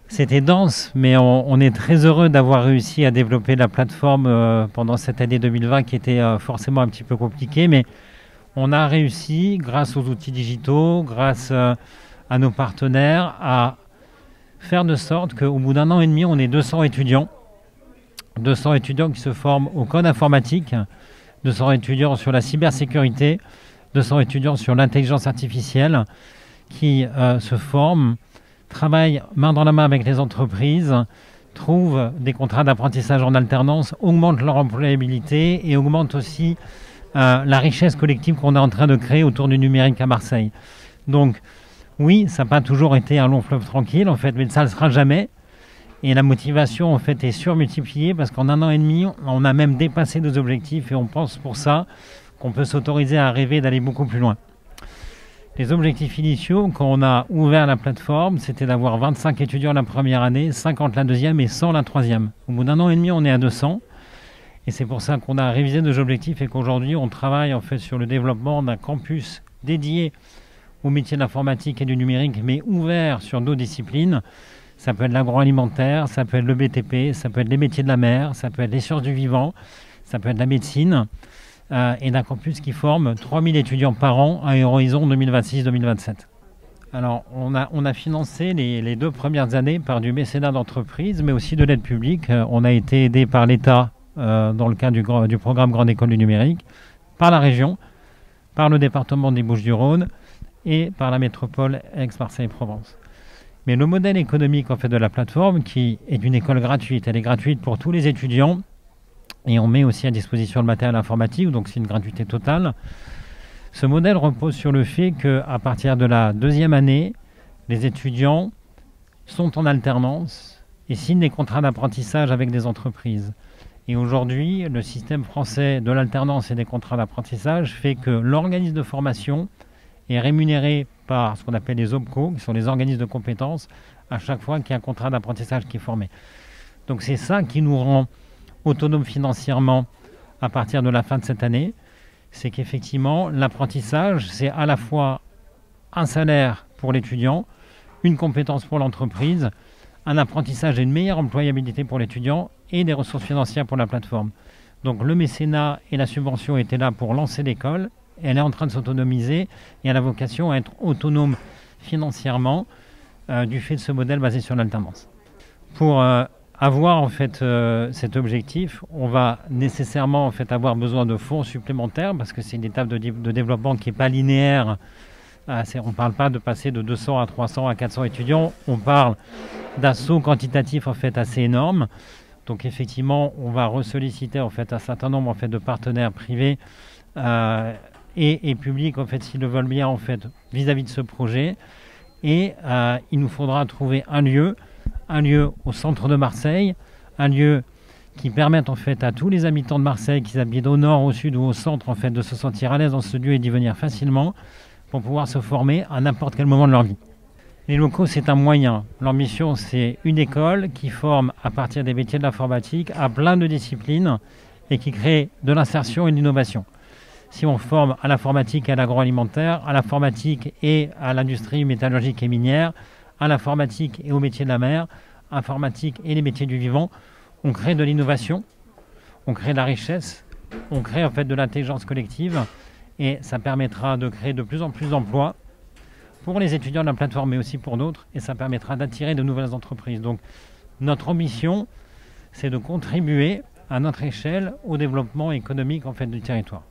C'était dense, mais on est très heureux d'avoir réussi à développer la plateforme pendant cette année 2020 qui était forcément un petit peu compliquée, mais on a réussi, grâce aux outils digitaux, grâce à nos partenaires, à faire de sorte qu'au bout d'un an et demi, on est 200 étudiants. 200 étudiants qui se forment au code informatique, 200 étudiants sur la cybersécurité, 200 étudiants sur l'intelligence artificielle qui se forment, travaillent main dans la main avec les entreprises, trouvent des contrats d'apprentissage en alternance, augmentent leur employabilité et augmentent aussi la richesse collective qu'on est en train de créer autour du numérique à Marseille. Donc oui, ça n'a pas toujours été un long fleuve tranquille en fait, mais ça ne le sera jamais. Et la motivation en fait est surmultipliée parce qu'en un an et demi, on a même dépassé nos objectifs et on pense pour ça qu'on peut s'autoriser à rêver d'aller beaucoup plus loin. Les objectifs initiaux, quand on a ouvert la plateforme, c'était d'avoir 25 étudiants la première année, 50 la deuxième et 100 la troisième. Au bout d'un an et demi, on est à 200. Et c'est pour ça qu'on a révisé nos objectifs et qu'aujourd'hui, on travaille en fait sur le développement d'un campus dédié au métier de l'informatique et du numérique, mais ouvert sur d'autres disciplines. Ça peut être l'agroalimentaire, ça peut être le BTP, ça peut être les métiers de la mer, ça peut être les sciences du vivant, ça peut être la médecine. Et d'un campus qui forme 3000 étudiants par an à horizon 2026-2027. Alors, on a financé les 2 premières années par du mécénat d'entreprise, mais aussi de l'aide publique. On a été aidé par l'État dans le cadre du programme Grande École du Numérique, par la région, par le département des Bouches-du-Rhône et par la métropole Aix-Marseille-Provence. Mais le modèle économique en fait, de la plateforme, qui est une école gratuite, elle est gratuite pour tous les étudiants, et on met aussi à disposition le matériel informatique, donc c'est une gratuité totale. Ce modèle repose sur le fait qu'à partir de la 2e année, les étudiants sont en alternance et signent des contrats d'apprentissage avec des entreprises. Et aujourd'hui, le système français de l'alternance et des contrats d'apprentissage fait que l'organisme de formation est rémunéré par ce qu'on appelle les OPCO, qui sont les organismes de compétences, à chaque fois qu'il y a un contrat d'apprentissage qui est formé. Donc c'est ça qui nous rend autonome financièrement à partir de la fin de cette année, c'est qu'effectivement l'apprentissage c'est à la fois un salaire pour l'étudiant, une compétence pour l'entreprise, un apprentissage et une meilleure employabilité pour l'étudiant et des ressources financières pour la plateforme. Donc le mécénat et la subvention étaient là pour lancer l'école, elle est en train de s'autonomiser et elle a vocation à être autonome financièrement du fait de ce modèle basé sur l'alternance. Pour avoir en fait cet objectif, on va nécessairement en fait avoir besoin de fonds supplémentaires parce que c'est une étape de développement qui n'est pas linéaire. On ne parle pas de passer de 200 à 300 à 400 étudiants, on parle d'assaut quantitatif en fait assez énorme. Donc effectivement, on va ressolliciter en fait un certain nombre en fait de partenaires privés et publics en fait s'ils le veulent bien en fait vis-à-vis de ce projet. Et il nous faudra trouver un lieu au centre de Marseille, un lieu qui permette en fait à tous les habitants de Marseille, qu'ils habitent au nord, au sud ou au centre, en fait, de se sentir à l'aise dans ce lieu et d'y venir facilement pour pouvoir se former à n'importe quel moment de leur vie. Les locaux, c'est un moyen. Leur mission, c'est une école qui forme à partir des métiers de l'informatique à plein de disciplines et qui crée de l'insertion et de l'innovation. Si on forme à l'informatique et à l'agroalimentaire, à l'informatique et à l'industrie métallurgique et minière, à l'informatique et aux métiers de la mer, informatique et les métiers du vivant, on crée de l'innovation, on crée de la richesse, on crée en fait de l'intelligence collective et ça permettra de créer de plus en plus d'emplois pour les étudiants de la plateforme mais aussi pour d'autres et ça permettra d'attirer de nouvelles entreprises. Donc notre ambition, c'est de contribuer à notre échelle au développement économique en fait du territoire.